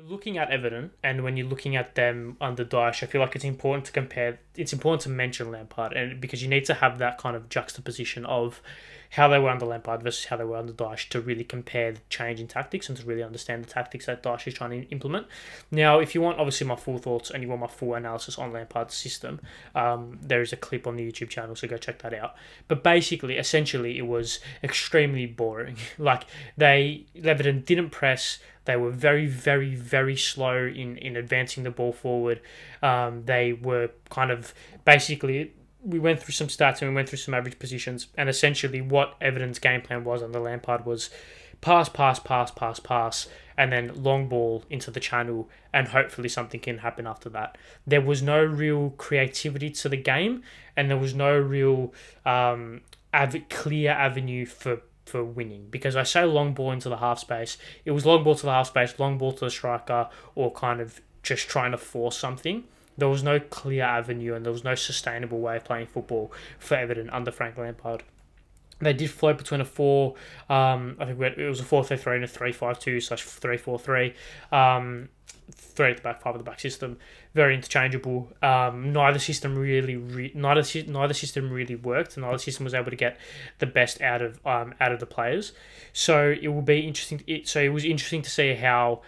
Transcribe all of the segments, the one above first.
looking at Everton and when you're looking at them under Dyche, I feel like it's important to compare. It's important to mention Lampard, and because you need to have that kind of juxtaposition of how they were under Lampard versus how they were under Dyche to really compare the change in tactics and to really understand the tactics that Dyche is trying to implement. Now, if you want obviously my full thoughts and you want my full analysis on Lampard's system, there is a clip on the YouTube channel, so go check that out. But basically, essentially, it was extremely boring. Like Everton didn't press. They were very, very, very slow in advancing the ball forward. They were kind of basically, we went through some stats and we went through some average positions, and essentially what Everton's game plan was under Lampard was pass, pass, pass, pass, pass, and then long ball into the channel, and hopefully something can happen after that. There was no real creativity to the game, and there was no real clear avenue for winning, because I say long ball into the half space. It was long ball to the half space, long ball to the striker, or kind of just trying to force something. There was no clear avenue and there was no sustainable way of playing football for Everton under Frank Lampard. They did float between a four, I think it was a 4-3-3 and a 3-5-2/3-4-3. Three at the back, five at the back system, very interchangeable. Neither system really worked. Neither system was able to get the best out of the players. So it will be interesting. It was interesting to see how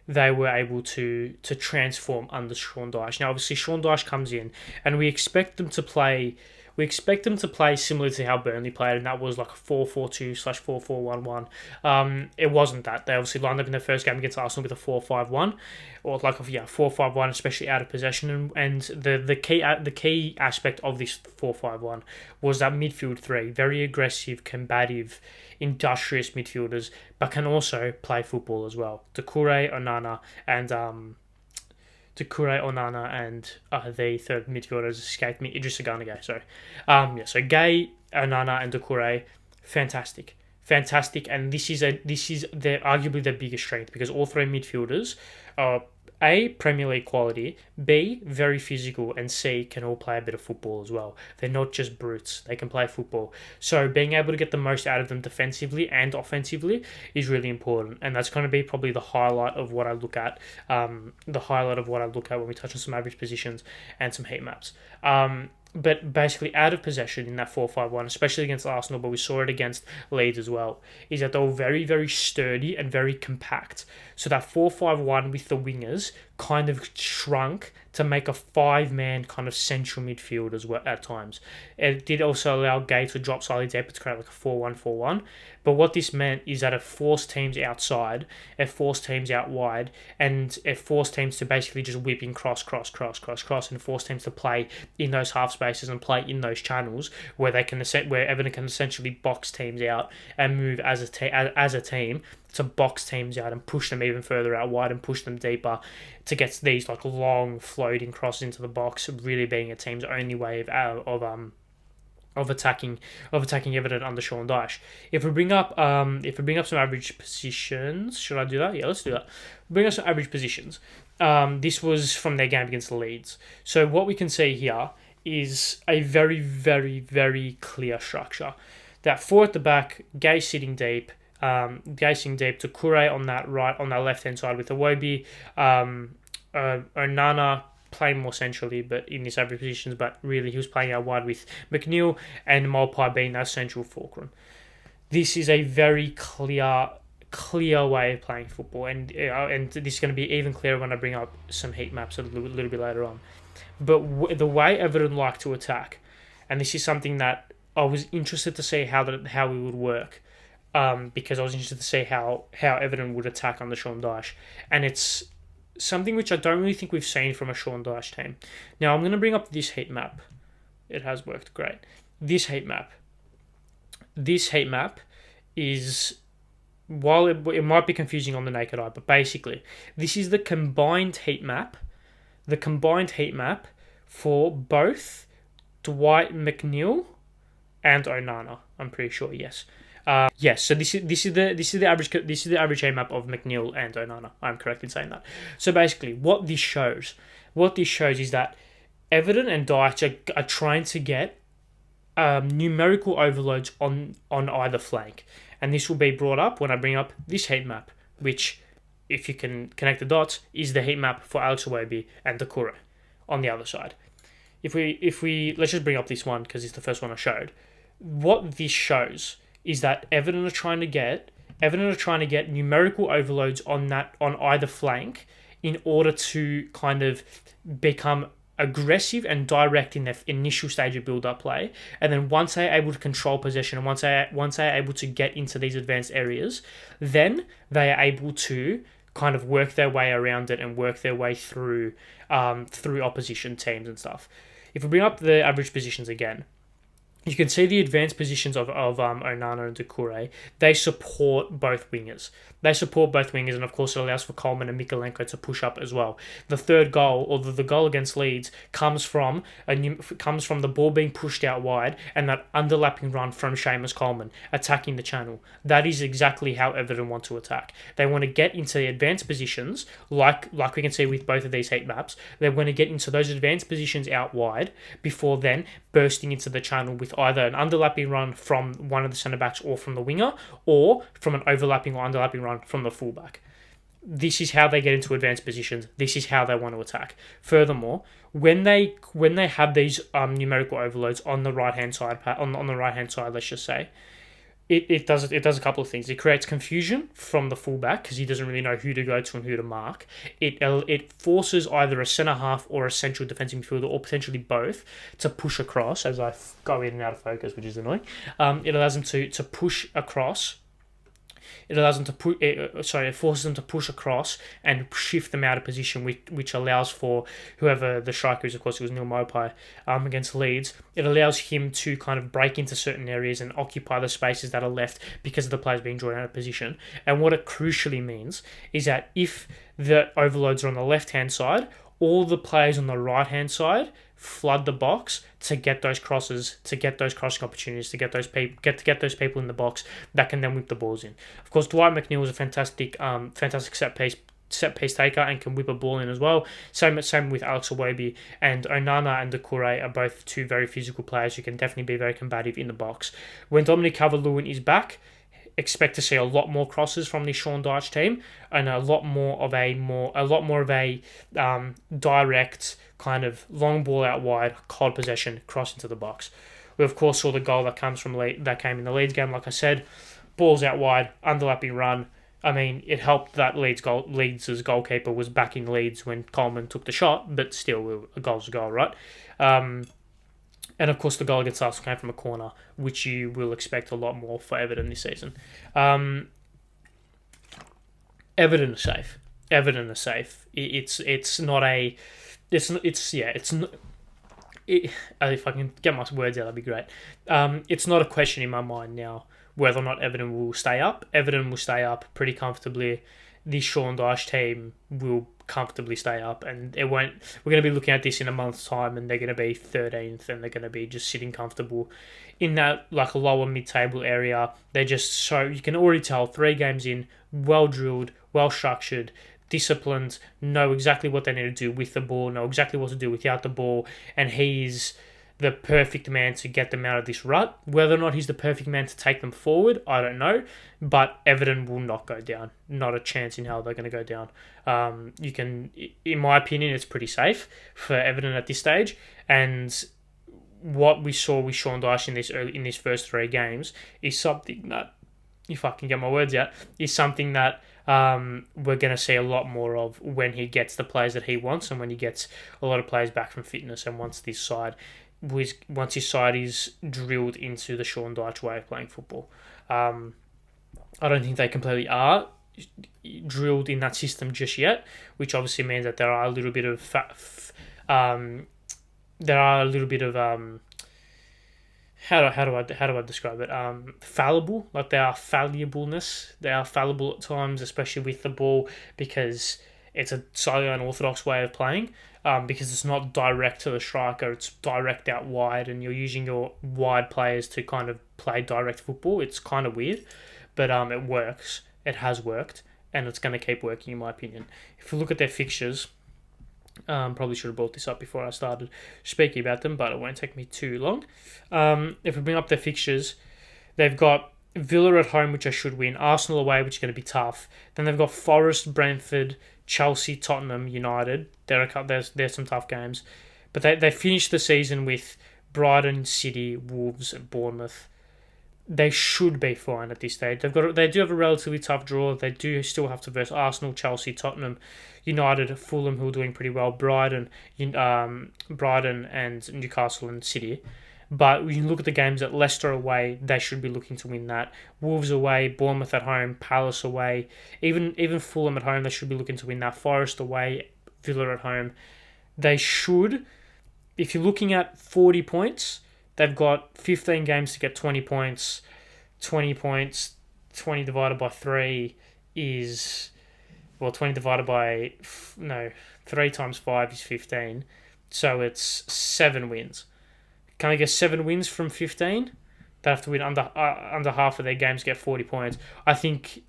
they were able to transform under Sean Dyche. Now, obviously, Sean Dyche comes in, and we expect them to play. We expect them to play similar to how Burnley played, and that was like a 4-4-2/4-4-1-1. It wasn't that. They obviously lined up in their first game against Arsenal with a 4-5-1, or like a 4-5-1, especially out of possession. And the key aspect of this 4-5-1 was that midfield three, very aggressive, combative, industrious midfielders, but can also play football as well. Doucouré, Onana, and the third midfielder has escaped me, Idrissa Gana Gueye. So Gueye, Onana, and Doucouré, fantastic, and this is arguably their biggest strength, because all three midfielders are A, Premier League quality, B, very physical, and C, can all play a bit of football as well. They're not just brutes, they can play football. So being able to get the most out of them defensively and offensively is really important, and that's going to be probably the highlight of what I look at. When we touch on some average positions and some heat maps. But basically, out of possession in that 4-5-1, especially against Arsenal, but we saw it against Leeds as well, is that they were very, very sturdy and very compact. So that 4-5-1 with the wingers kind of shrunk to make a five-man kind of central midfield as well at times. It did also allow Gueye to drop slightly deeper to create like a 4-1-4-1. But what this meant is that it forced teams outside, it forced teams out wide, and it forced teams to basically just whip in cross, and force teams to play in those half spaces and play in those channels where Everton can essentially box teams out and move as a team to box teams out and push them even further out wide and push them deeper to get these like long floating crosses into the box, really being a team's only way of attacking Everton under Sean Dyche. If we bring up some average positions, should I do that? Yeah, let's do that. Bring up some average positions. This was from their game against Leeds. So what we can see here is a very, very, very clear structure. That four at the back, Gueye sitting deep, to Doucouré on that left hand side with Iwobi, Onana playing more centrally, but in his average positions, but really he was playing out wide with McNeil and Maupay being that central fulcrum. This is a very clear way of playing football, and this is going to be even clearer when I bring up some heat maps a little bit later on. But the way Everton like to attack, and this is something that I was interested to see how it would work, because I was interested to see how Everton would attack under Sean Dyche, and it's something which I don't really think we've seen from a Sean Dyche team. Now I'm going to bring up this heat map. It has worked great. This heat map is, while it might be confusing on the naked eye, but basically this is the combined heat map for both Dwight McNeil and Onana. I'm pretty sure, yes. Yes, so this is the average heat map of McNeil and Onana. I'm correct in saying that. So basically, what this shows is that Everton and Dyche are trying to get numerical overloads on either flank, And this will be brought up when I bring up this heat map, which, if you can connect the dots, is the heat map for Alex Iwobi and Doucouré on the other side. If we let's just bring up this one because it's the first one I showed. What this shows is that Everton are trying to get numerical overloads on either flank in order to kind of become aggressive and direct in their initial stage of build-up play, and then once they're able to control possession and once they're able to get into these advanced areas, then they are able to kind of work their way around it and work their way through opposition teams and stuff. If we bring up the average positions again, you can see the advanced positions of Onana and Doucouré. They support both wingers. And of course it allows for Coleman and Mikalenko to push up as well. The third goal, or the goal against Leeds, comes from the ball being pushed out wide and that underlapping run from Seamus Coleman attacking the channel. That is exactly how Everton want to attack. They want to get into the advanced positions, like we can see with both of these heat maps. They want to get into those advanced positions out wide before then bursting into the channel with either an underlapping run from one of the centre-backs or from the winger, or from an overlapping or underlapping run from the fullback. This is how they get into advanced positions. This is how they want to attack. Furthermore, when they have these numerical overloads on the right-hand side, let's just say, it does a couple of things. It creates confusion from the fullback because he doesn't really know who to go to and who to mark. It forces either a centre half or a central defensive midfielder, or potentially both, to push across. As I go in and out of focus, which is annoying. It allows them to push across. It forces them to push across and shift them out of position, which allows for whoever the striker is. Of course, it was Neil Mopai against Leeds. It allows him to kind of break into certain areas and occupy the spaces that are left because of the players being drawn out of position. And what it crucially means is that if the overloads are on the left-hand side, all the players on the right-hand side flood the box to get those crosses, to get those crossing opportunities, to get those people in the box that can then whip the balls in. Of course, Dwight McNeil is a fantastic set piece taker and can whip a ball in as well. Same with Alex Iwobi, and Onana and Doucouré are both two very physical players who can definitely be very combative in the box. When Dominic Calvert-Lewin is back, expect to see a lot more crosses from the Sean Dyche team and a lot more of a direct kind of long ball out wide, cold possession, cross into the box. We of course saw the goal that came in the Leeds game. Like I said, balls out wide, underlapping run. I mean, it helped that Leeds' goalkeeper was backing Leeds when Coleman took the shot, but still, a goal's a goal, right? And of course, the goal against Arsenal came from a corner, which you will expect a lot more for Everton this season. Everton are safe. It's not a. If I can get my words out, that'd be great. It's not a question in my mind now whether or not Everton will stay up. Everton will stay up pretty comfortably. This Sean Dyche team will comfortably stay up, and it won't. We're going to be looking at this in a month's time, and they're going to be 13th, and they're going to be just sitting comfortable in that like a lower mid-table area. They're just so you can already tell 3 games in, well drilled, well structured, disciplined, know exactly what they need to do with the ball, know exactly what to do without the ball, and he's the perfect man to get them out of this rut. Whether or not he's the perfect man to take them forward, I don't know, but Everton will not go down. Not a chance in hell they're going to go down. In my opinion, it's pretty safe for Everton at this stage, and what we saw with Sean Dyche in these first 3 games is something that, if I can get my words out, is something that we're going to see a lot more of when he gets the players that he wants, and when he gets a lot of players back from fitness, and once his side is drilled into the Sean Dyche way of playing football. I don't think they completely are drilled in that system just yet, which obviously means that there are a little bit of how do I describe it? Fallible, like they are fallible at times, especially with the ball, because it's a slightly unorthodox way of playing. Because it's not direct to the striker, it's direct out wide, and you're using your wide players to kind of play direct football. It's kind of weird, but it works. It has worked, and it's going to keep working, in my opinion. If you look at their fixtures, probably should have brought this up before I started speaking about them, but it won't take me too long. If we bring up their fixtures, they've got Villa at home, which they should win. Arsenal away, which is going to be tough. Then they've got Forest, Brentford, Chelsea, Tottenham, United. There's some tough games. But they finished the season with Brighton, City, Wolves, and Bournemouth. They should be fine at this stage. They do have a relatively tough draw. They do still have to verse Arsenal, Chelsea, Tottenham, United, Fulham, who are doing pretty well. Brighton, and Newcastle and City. But when you look at the games at Leicester away, they should be looking to win that. Wolves away, Bournemouth at home, Palace away, even Fulham at home, they should be looking to win that. Forest away, Villa at home. They should, if you're looking at 40 points, they've got 15 games to get 20 points. 20 points, 20 divided by 3 is, 20 divided by, 3 times 5 is 15. So it's 7 wins. Can I get 7 wins from 15? They have to win under half of their games to get 40 points. I think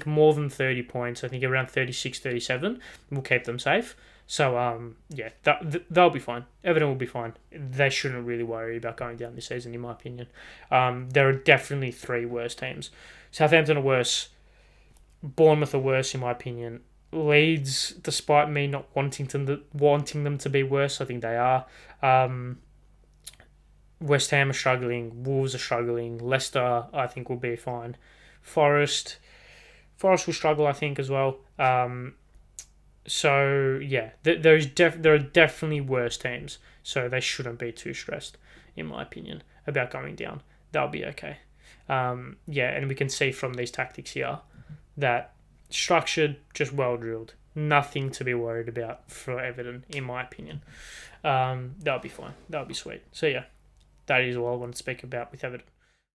more than 30 points. I think around 36, 37 will keep them safe. So they'll be fine. Everton will be fine. They shouldn't really worry about going down this season, in my opinion. There are definitely 3 worse teams. Southampton are worse. Bournemouth are worse, in my opinion. Leeds, despite me not wanting them to be worse, I think they are. West Ham are struggling. Wolves are struggling. Leicester, I think, will be fine. Forest will struggle, I think, as well. So yeah, there are definitely worse teams. So they shouldn't be too stressed, in my opinion, about going down. They'll be okay. And we can see from these tactics here that structured, just well drilled. Nothing to be worried about for Everton, in my opinion. They'll be fine. They'll be sweet. So yeah. That is all I want to speak about with Everton.